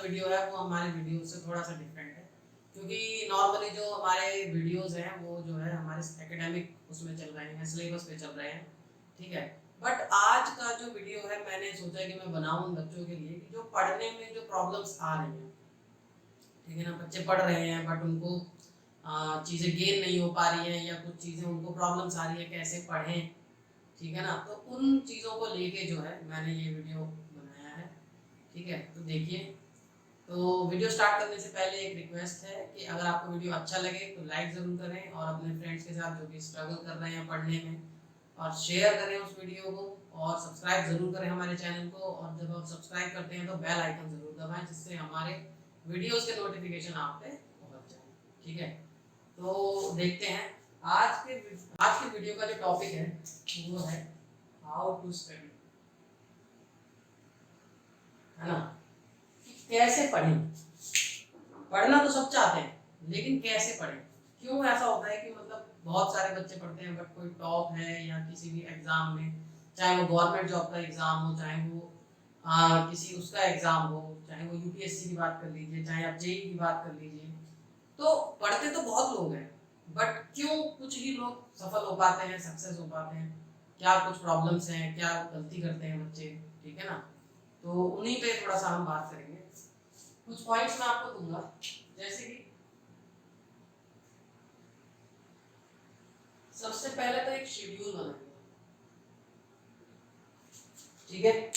Video है वो हमारे वीडियो से थोड़ा सा डिफरेंट है, क्योंकि नॉर्मली जो हमारे वीडियोस हैं वो जो है हमारे एकेडमिक उसमें चल रहे हैं, सिलेबस पे चल रहे हैं, ठीक है। बट आज का जो वीडियो है मैंने सोचा कि मैं बनाऊं बच्चों के लिए कि जो पढ़ने में जो प्रॉब्लम्स आ रही हैं, ठीक है ना, बच्चे पढ़ रहे हैं बट उनको चीज़ें गेन नहीं हो पा रही हैं या कुछ चीज़ें उनको प्रॉब्लम्स आ रही है कैसे पढ़ें, ठीक है ना। तो उन चीज़ों को लेके जो है मैंने ये वीडियो बनाया है, ठीक है। तो देखिए, तो वीडियो स्टार्ट करने से पहले एक रिक्वेस्ट है कि अगर आपको वीडियो अच्छा लगे तो लाइक ज़रूर करें और अपने फ्रेंड्स के साथ जो कि स्ट्रगल कर रहे हैं पढ़ने में, और शेयर करें उस वीडियो को, और सब्सक्राइब ज़रूर करें हमारे चैनल को। और जब आप सब्सक्राइब करते हैं तो बेल आइकन ज़रूर दबाएं जिससे हमारे वीडियोस के नोटिफिकेशन आप पे पहुंच जाए, ठीक है। तो देखते हैं आज के वीडियो का जो टॉपिक है वो है हाउ टू स्टडी, है ना। कैसे पढ़ें, पढ़ना तो सब चाहते हैं लेकिन कैसे पढ़ें। क्यों ऐसा होता है कि मतलब बहुत सारे बच्चे पढ़ते हैं बट कोई टॉप है या किसी भी एग्जाम में, चाहे वो गवर्नमेंट जॉब का एग्जाम हो, चाहे वो किसी उसका एग्जाम हो, चाहे वो यूपीएससी की बात कर लीजिए, चाहे आप जेई की बात कर लीजिए, तो पढ़ते तो बहुत लोग हैं बट क्यों कुछ ही लोग सफल हो पाते हैं, सक्सेस हो पाते हैं, क्या कुछ प्रॉब्लम्स हैं, क्या गलती करते हैं बच्चे, ठीक है ना। तो उन्हीं पे थोड़ा सा हम बात करेंगे। कुछ पॉइंट्स मैं आपको दूंगा, जैसे कि सबसे पहले तो एक शेड्यूल बनाएंगे, ठीक है।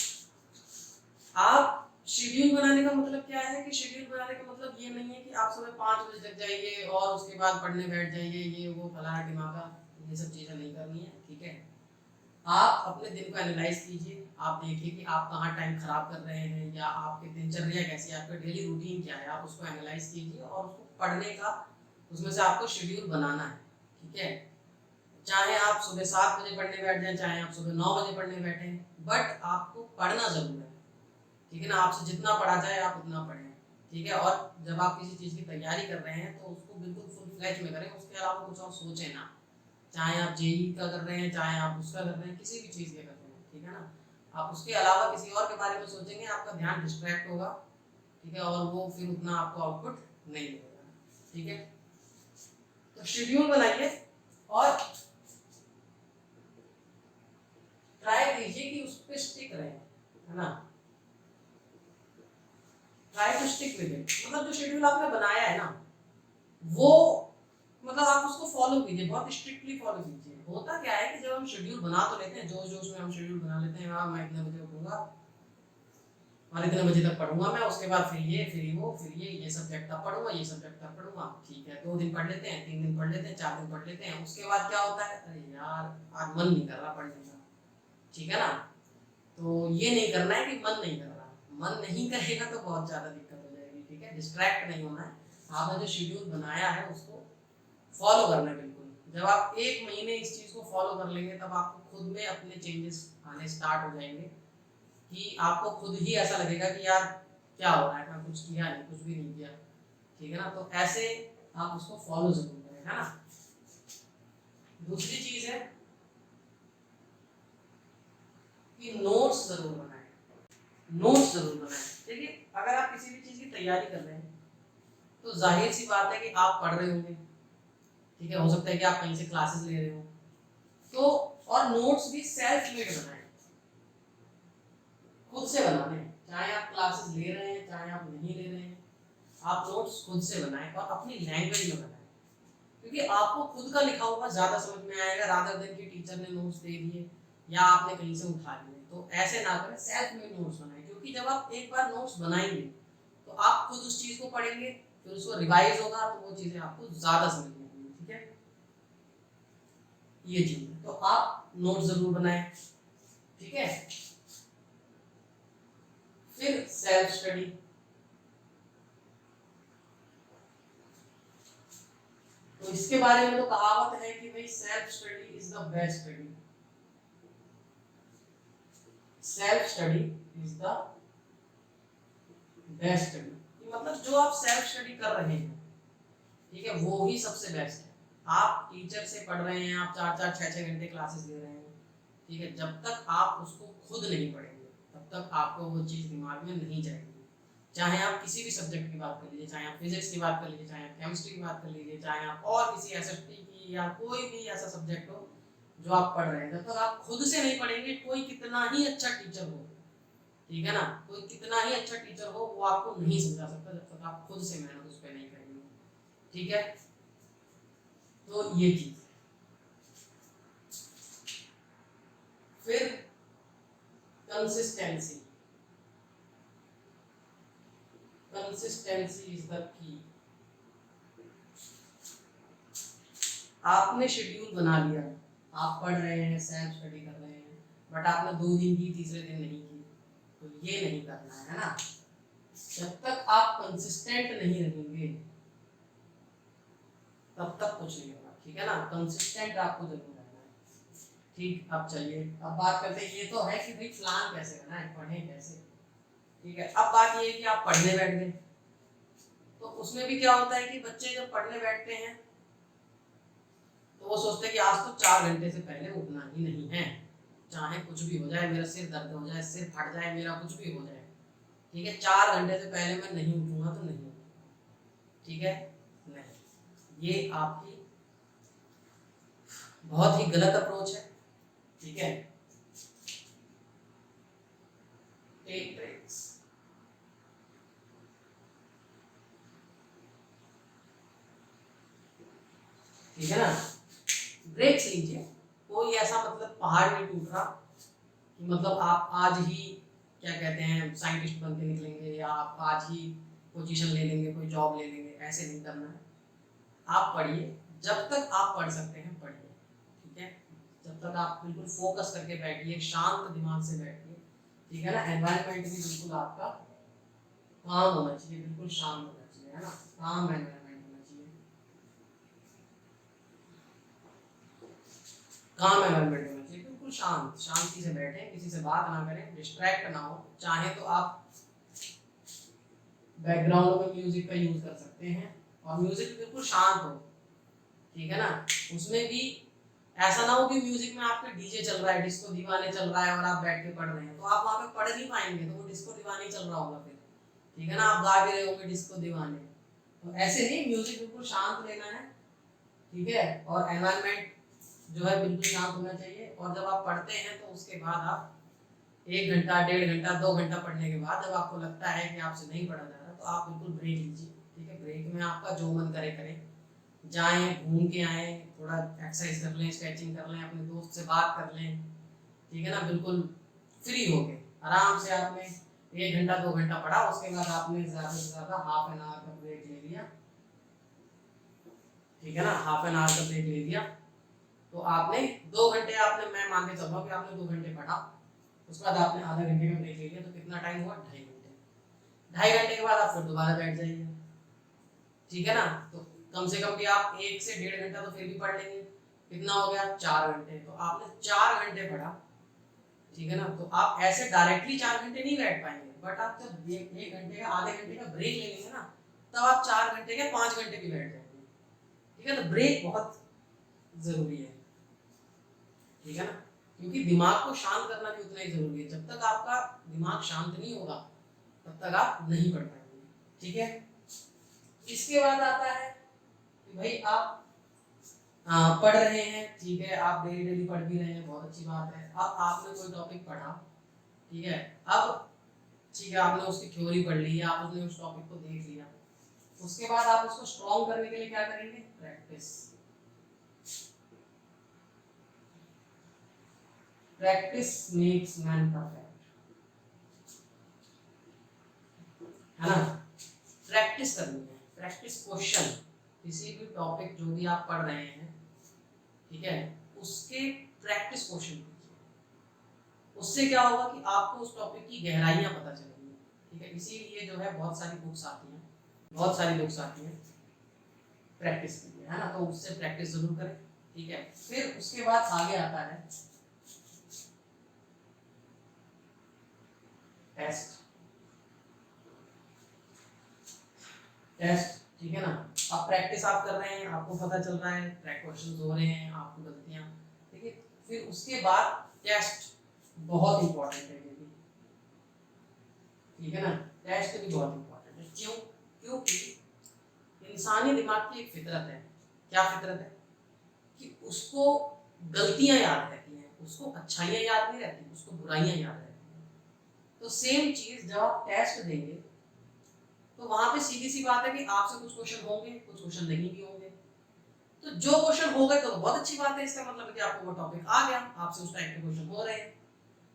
आप शेड्यूल बनाने का मतलब क्या है कि शेड्यूल बनाने का मतलब ये नहीं है कि आप सुबह 5 बजे तक जाइए और उसके बाद पढ़ने बैठ जाइए, ये वो फलाना ढिमाका, ये सब चीज़ें नहीं करनी है, ठीक है। आप अपने दिन को एनालाइज कीजिए, आप देखिए कि आप कहाँ टाइम खराब कर रहे हैं या आपकी दिनचर्या कैसी है, आपका डेली रूटीन क्या है, आप उसको एनालाइज कीजिए और उसको पढ़ने का उसमें से आपको शेड्यूल बनाना है, ठीक है। चाहे आप सुबह 7 बजे पढ़ने बैठ जाएं, चाहे आप सुबह 9 बजे पढ़ने बैठें, बट आपको पढ़ना जरूर है, ठीक है ना। आपसे जितना पढ़ा जाए आप उतना पढ़ें, ठीक है। और जब आप किसी चीज़ की तैयारी कर रहे हैं तो उसको बिल्कुल फुल फ्लैज में करें, उसके अलावा कुछ और सोचें ना। चाहे आप जेई का कर रहे हैं, चाहे आप उसका कर रहे हैं, किसी भी चीज़ के कर रहे हैं, ठीक है ना। आप उसके अलावा किसी और के बारे में सोचेंगे, आपका ध्यान डिस्ट्रैक्ट होगा, ठीक है, और वो फिर उतना आपको आउटपुट नहीं मिलेगा, ठीक है। तो शेड्यूल बनाइए और ट्राई कीजिए कि उस पर स्टिक रहे, है ना। Try to stick with it, मतलब जो शेड्यूल आपने बनाया है ना वो मतलब आप उसको फॉलो कीजिए, बहुत स्ट्रिक्टली फॉलो कीजिए। होता क्या है कि जब हम शेड्यूल बना तो लेते हैं, जोश जोश में हम शेड्यूल बना लेते हैं, हाँ मैं इतने बजे उठूंगा और इतने बजे तक पढ़ूंगा मैं, उसके बाद फिर वो फिर ये सब्जेक्ट तब पढ़ूंगा, ये सब्जेक्ट तब पढ़ूंगा, ठीक है। 2 दिन पढ़ लेते हैं, 3 दिन पढ़ लेते हैं, 4 दिन पढ़ लेते हैं, उसके बाद क्या होता है, अरे यार आज मन नहीं कर रहा पढ़ने का, ठीक है ना। तो ये नहीं करना है कि मन नहीं कर रहा, मन नहीं करेगा तो बहुत ज़्यादा दिक्कत हो जाएगी, ठीक है। डिस्ट्रैक्ट नहीं होना है, आपने जो शेड्यूल बनाया है उसको फॉलो करना है बिल्कुल। जब आप 1 महीने इस चीज़ को फॉलो कर लेंगे तब आपको खुद में अपने चेंजेस आने स्टार्ट हो जाएंगे, कि आपको खुद ही ऐसा लगेगा कि यार क्या हो रहा है, मैं कुछ किया नहीं, कुछ भी नहीं किया, ठीक है ना। तो ऐसे आप उसको फॉलो जरूर करें, है ना। दूसरी चीज़ है कि नोट्स जरूर बनाएं, नोट्स जरूर बनाएं। देखिए अगर आप किसी भी चीज़ की तैयारी कर रहे हैं तो जाहिर सी बात है कि आप पढ़ रहे होंगे, ठीक है, हो सकता है कि आप कहीं से क्लासेस ले रहे हो, तो और नोट्स भी सेल्फ मेड बनाएं, खुद से बनाने हैं। चाहे आप क्लासेस ले रहे हैं चाहे आप नहीं ले रहे हैं, आप नोट्स खुद से बनाएं और अपनी लैंग्वेज में बनाएं, क्योंकि आपको खुद का लिखा हुआ ज़्यादा समझ में आएगा रादर देन कि टीचर ने नोट्स दे दिए या आपने कहीं से उठा लिए। तो ऐसे ना करें, सेल्फ मेड नोट्स बनाएं, क्योंकि जब आप एक बार नोट्स बनाएंगे तो आप खुद उस चीज़ को पढ़ेंगे, फिर उसको रिवाइज होगा तो वो चीज़ें आपको ज़्यादा समझ में आएंगी, ठीक है। ये चीज़ है, तो आप नोट्स ज़रूर बनाएं, ठीक है। फिर सेल्फ स्टडी, तो इसके बारे में तो कहावत है कि भाई self study is the best study, self study is the best study, मतलब जो आप सेल्फ स्टडी कर रहे हैं, ठीक है, वो ही सबसे बेस्ट है। आप टीचर से पढ़ रहे हैं, आप 4-4 6-6 घंटे क्लासेस ले रहे हैं, ठीक है, जब तक आप उसको खुद नहीं पढ़ेंगे तब तक आपको वो चीज़ दिमाग में नहीं जाएगी। चाहे आप किसी भी सब्जेक्ट की बात कर लीजिए, चाहे आप फिजिक्स की बात कर लीजिए, चाहे आप केमिस्ट्री की बात कर लीजिए, चाहे आप और किसी एसएसटी की या कोई भी ऐसा सब्जेक्ट हो जो आप पढ़ रहे हैं, जब तक आप खुद से नहीं पढ़ेंगे, कोई कितना ही अच्छा टीचर हो, ठीक है ना, कोई कितना ही अच्छा टीचर हो, वो आपको नहीं समझा सकता जब तक आप खुद से मेहनत उस पर नहीं करेंगे, ठीक है। तो ये चीज, फिर consistency, consistency is the key. आपने शेड्यूल बना लिया, आप पढ़ रहे हैं, सेल्फ स्टडी कर रहे हैं, बट आपने 2 दिन की, तीसरे दिन नहीं की, तो ये नहीं करना है ना। जब तक आप कंसिस्टेंट नहीं रहेंगे तब तक कुछ नहीं होगा, ठीक है ना। कंसिस्टेंट आपको जरूर रहना है, ठीक। अब चलिए, अब बात करते हैं, ये तो है कि भाई प्लान कैसे करना है, पढ़ें कैसे, ठीक है। अब बात ये है कि आप पढ़ने बैठ गए, तो उसमें भी क्या होता है कि बच्चे जब पढ़ने बैठते हैं तो वो सोचते हैं कि आज तो 4 घंटे से पहले उठना ही नहीं है, चाहे कुछ भी हो जाए, मेरा सिर दर्द हो जाए, सिर फट जाए, मेरा कुछ भी हो जाए, ठीक है, 4 घंटे से पहले मैं नहीं उठूंगा तो नहीं, ठीक है। नहीं, ये आपकी बहुत ही गलत अप्रोच है, ठीक है। टेक ब्रेक्स, ठीक है ना, ब्रेक्स लीजिए। कोई ऐसा मतलब पहाड़ नहीं टूट रहा कि मतलब आप आज ही क्या कहते हैं साइंटिस्ट बन के निकलेंगे, या आप आज ही पोजीशन ले लेंगे, कोई जॉब ले लेंगे, ऐसे नहीं करना है। आप पढ़िए, जब तक आप पढ़ सकते हैं पढ़िए, ठीक है। जब तक आप बिल्कुल फोकस करके बैठिए, शांत दिमाग से बैठिए, ठीक है ना। एनवायरनमेंट भी बिल्कुल आपका काम होना चाहिए, बिल्कुल शांत होना चाहिए, है ना, काम एनवायरनमेंट होना चाहिए, काम एनवायरनमेंट होना चाहिए, बिल्कुल शांत, शांति से बैठें, किसी से बात ना करें, डिस्ट्रैक्ट ना हो। चाहे तो आप बैकग्राउंड में म्यूजिक का यूज कर सकते हैं, और म्यूजिक बिल्कुल शांत हो, ठीक है ना। उसमें भी ऐसा ना हो कि म्यूजिक में आपके डीजे चल रहा है, डिस्को दीवाने चल रहा है, और आप बैठ के पढ़ रहे हैं, तो आप वहां पे पढ़ नहीं पाएंगे, तो वो डिस्को दीवाने चल रहा होगा फिर, ठीक है ना, आप गा भी रहे होंगे डिस्को दीवाने। तो ऐसे नहीं, म्यूजिक बिल्कुल शांत लेना है, ठीक है। और एनवायरनमेंट जो है बिल्कुल शांत होना चाहिए। और जब आप पढ़ते हैं तो उसके बाद आप 1 घंटा, 1.5 घंटा, 2 घंटा पढ़ने के बाद जब आपको लगता है कि आपसे नहीं पढ़ा जा रहा, तो आप बिल्कुल ब्रेक लीजिए, ठीक है। ब्रेक में आपका जो मन करे करें, जाएं, घूम के आए, थोड़ा एक्सरसाइज कर लें, स्ट्रेचिंग कर लें, अपने दोस्त से बात कर लें, ठीक है ना, बिल्कुल फ्री हो गए, आराम से आपने 1 घंटा 2 घंटा पढ़ा, उसके बाद आपने ज़्यादा से ज़्यादा हाफ एन आवर का ब्रेक ले लिया, ठीक है ना, हाफ एन आवर का ब्रेक ले लिया। तो आपने 2 घंटे, आपने, मैं मान के चल रहा हूँ कि आपने 2 घंटे पढ़ा, उसके बाद आपने आधा घंटे का ब्रेक ले लिया, तो कितना टाइम हुआ, 2.5 घंटे। 2.5 घंटे के बाद आप फिर दोबारा बैठ जाइए, ठीक है ना। तो कम से कम भी आप 1 से 1.5 घंटा तो फिर भी पढ़ लेंगे, कितना हो गया, 4 घंटे। तो आपने 4 घंटे पढ़ा, ठीक है ना। तो आप ऐसे डायरेक्टली 4 घंटे नहीं बैठ पाएंगे, बट आप जब 1 घंटे का, आधे घंटे का ब्रेक ले लेंगे ना, तब आप 4 घंटे के 5 घंटे भी बैठ जाएंगे, ठीक है। तो ब्रेक बहुत जरूरी है, ठीक है ना, क्योंकि दिमाग को शांत करना भी उतना ही जरूरी है। जब तक आपका दिमाग शांत नहीं होगा तब तक आप नहीं पढ़ पाएंगे, ठीक है। इसके बाद आता है कि भाई आप पढ़ रहे हैं, ठीक है, आप डेली डेली पढ़ भी रहे हैं, बहुत अच्छी बात है। अब आपने कोई टॉपिक पढ़ा, ठीक है, अब ठीक है, आपने उसकी थ्योरी पढ़ ली, आपने उस टॉपिक को देख लिया, उसके बाद आप उसको स्ट्रॉन्ग करने के लिए क्या करेंगे, practice. Practice makes man perfect, है ना। प्रैक्टिस करनी है, प्रैक्टिस क्वेश्चन, किसी भी टॉपिक जो भी आप पढ़ रहे हैं, ठीक है, उसके प्रैक्टिस क्वेश्चन कीजिए। उससे क्या होगा कि आपको उस टॉपिक की गहराइयां पता चलेंगी, ठीक है। इसीलिए जो है बहुत सारी बुक्स आती हैं, बहुत सारी बुक्स आती हैं प्रैक्टिस के लिए, है ना। तो उससे प्रैक्टिस जरूर करें, ठीक है। फिर उसके बाद आगे आता है टेस्ट, टेस्ट, ठीक है ना। अब प्रैक्टिस आप कर रहे हैं, आपको पता चल रहा है, क्वेश्चंस हो रहे हैं, आपको गलतियां, ठीक है। फिर उसके बाद टेस्ट बहुत इंपॉर्टेंट है ये भी, ठीक है ना। टेस्ट भी बहुत इंपॉर्टेंट है। क्यों? क्योंकि इंसानी दिमाग की एक फितरत है। क्या फितरत है? कि उसको गलतियां याद रहती हैं, उसको अच्छाइयां याद नहीं रहती, उसको बुराइयां याद रहती हैं। तो सेम चीज जब आप टेस्ट देंगे तो वहां पे सीधी सी बात है कि आपसे कुछ क्वेश्चन होंगे, कुछ क्वेश्चन नहीं भी होंगे। तो जो क्वेश्चन हो गए तो बहुत अच्छी बात है, इसका मतलब है कि आपको वो टॉपिक आ गया, आपसे उस टाइप के क्वेश्चन हो रहे हैं।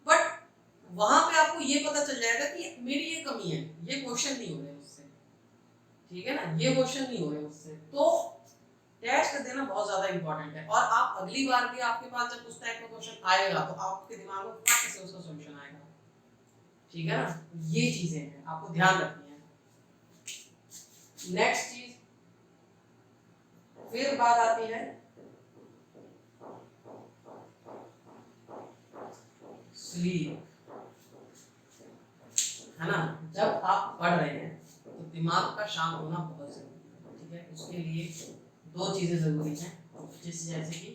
बट वहां पे आपको ये पता चल जाएगा कि मेरी ये कमी है, ये क्वेश्चन नहीं हो रहे उससे, ठीक है ना, ये क्वेश्चन नहीं हो रहे उससे। तो टेस्ट देना बहुत ज्यादा इंपॉर्टेंट है। और आप अगली बार भी आपके पास जब उस टाइप का क्वेश्चन आएगा तो आपके दिमाग में फट से उसका सॉल्यूशन आएगा, ठीक है ना। ये चीजें हैं, आपको ध्यान रखनी है। नेक्स्ट चीज फिर बात आती है स्लीप, है ना। जब आप पढ़ रहे हैं तो दिमाग का शांत होना बहुत जरूरी है, ठीक है। उसके लिए दो चीजें जरूरी हैं, जैसे कि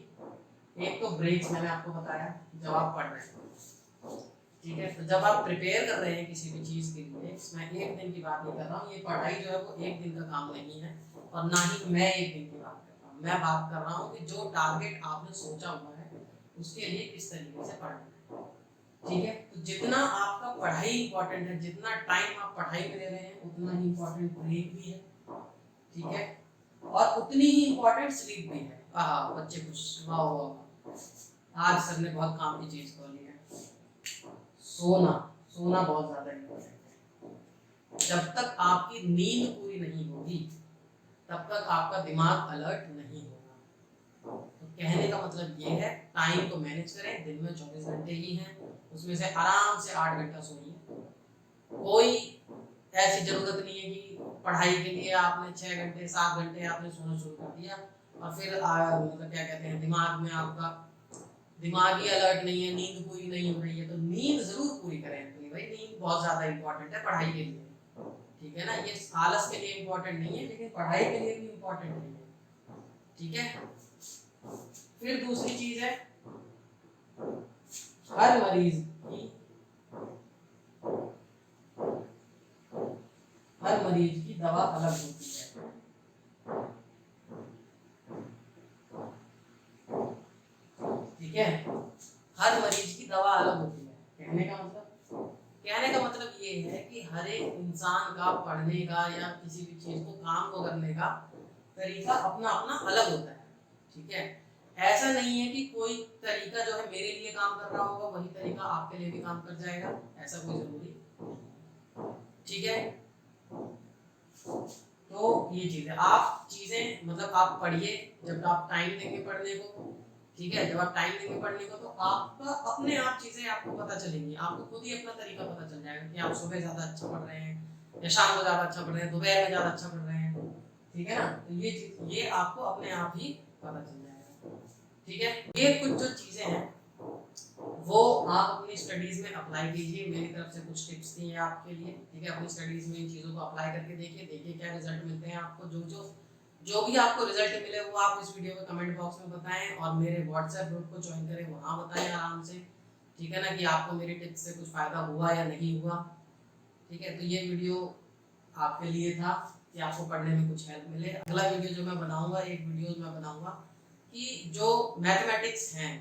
एक तो ब्रेक्स, मैंने आपको बताया जब आप पढ़ रहे हैं, ठीक है। तो जब आप प्रिपेयर कर रहे हैं किसी भी चीज के लिए, मैं एक दिन की बात नहीं कर रहा हूँ, ये पढ़ाई जो है वो एक दिन का काम नहीं है, और ना ही मैं एक दिन की बात कर रहा हूँ। मैं बात कर रहा हूँ कि जो टारगेट आपने सोचा हुआ है उसके लिए किस तरीके से पढ़ना है, ठीक है। तो जितना आपका पढ़ाई इंपॉर्टेंट है, जितना टाइम आप पढ़ाई में दे रहे हैं, उतना ही इंपॉर्टेंट ब्रेक भी है, ठीक है। और उतनी ही इंपॉर्टेंट स्लीप भी है। बच्चे खुश, वाह वाह, आज सर ने बहुत काम की चीज खोली है। सोना, सोना बहुत ज्यादा इंपॉर्टेंट है। जब तक आपकी नींद पूरी नहीं होगी तब तक आपका दिमाग अलर्ट नहीं होगा। तो कहने का मतलब ये है, टाइम को मैनेज करें। दिन में 24 घंटे ही हैं, उसमें से आराम से 8 घंटा सोइए। कोई ऐसी जरूरत नहीं है कि पढ़ाई के लिए आपने 6 घंटे 7 घंटे आपने सोना शुरू कर दिया और फिर मतलब क्या कहते हैं, दिमाग में आपका दिमाग ही अलर्ट नहीं है, नींद पूरी नहीं हो रही है। तो नींद जरूर पूरी करें भाई, नींद बहुत ज्यादा इंपॉर्टेंट है पढ़ाई के लिए, ठीक है ना। ये आलस के लिए इंपॉर्टेंट नहीं है, लेकिन पढ़ाई के लिए भी इंपॉर्टेंट नहीं है, ठीक है। फिर दूसरी चीज है, हर मरीज की दवा अलग होती है, ठीक है। हर मरीज की दवा अलग होती है। कहने का मतलब ये है कि हर एक इंसान का पढ़ने का या किसी भी चीज को, काम को करने का तरीका अपना अपना अलग होता है, ठीक है। ऐसा नहीं है कि कोई तरीका जो है मेरे लिए काम कर रहा होगा वही तरीका आपके लिए भी काम कर जाएगा, ऐसा कोई जरूरी, ठीक है। तो ये चीज है, आप चीजें मतलब आप पढ़िए जब आप टाइम देंगे पढ़ने को, ठीक है। जब आप टाइम देंगे पढ़ने को तो आपका अपने आप चीजें आपको पता चलेंगी, आपको खुद ही अपना तरीका पता चल जाएगा कि आप सुबह ज्यादा अच्छा पढ़ रहे हैं या शाम को ज्यादा अच्छा पढ़ रहे हैं, दोपहर में ज्यादा अच्छा पढ़ रहे हैं, ठीक है ना। तो ये चीज, ये आपको अपने आप ही पता चल जाएगा, ठीक है। ये कुछ जो चीजें हैं वो आप अपनी स्टडीज में अप्लाई कीजिए। मेरी तरफ से कुछ टिप्स थी आपके लिए, ठीक है। अपनी स्टडीज में इन चीजों को अप्लाई करके देखिए क्या रिजल्ट मिलते हैं आपको। जो भी आपको रिजल्ट मिले वो आप इस वीडियो में कमेंट बॉक्स में बताएं, और मेरे व्हाट्सएप ग्रुप को ज्वाइन करें, वहाँ बताएं आराम से, ठीक है ना, कि आपको मेरी टिप्स से कुछ फायदा हुआ या नहीं हुआ, ठीक है। तो ये वीडियो आपके लिए था कि आपको पढ़ने में कुछ हेल्प मिले। अगला वीडियो जो मैं बनाऊंगा, एक वीडियो मैं बनाऊंगा कि जो मैथमेटिक्स हैं,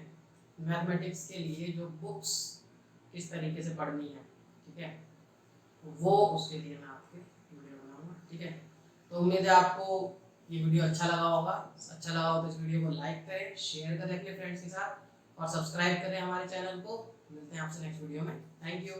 मैथमेटिक्स के लिए जो बुक्स किस तरीके से पढ़नी है, ठीक है, वो उसके लिए मैं आपके वीडियो बनाऊंगा, ठीक है। तो उम्मीद है आपको ये वीडियो अच्छा लगा होगा। अच्छा लगा हो तो इस वीडियो को लाइक करें, शेयर करें अपने फ्रेंड्स के साथ, और सब्सक्राइब करें हमारे चैनल को। मिलते हैं आपसे नेक्स्ट वीडियो में। Thank you.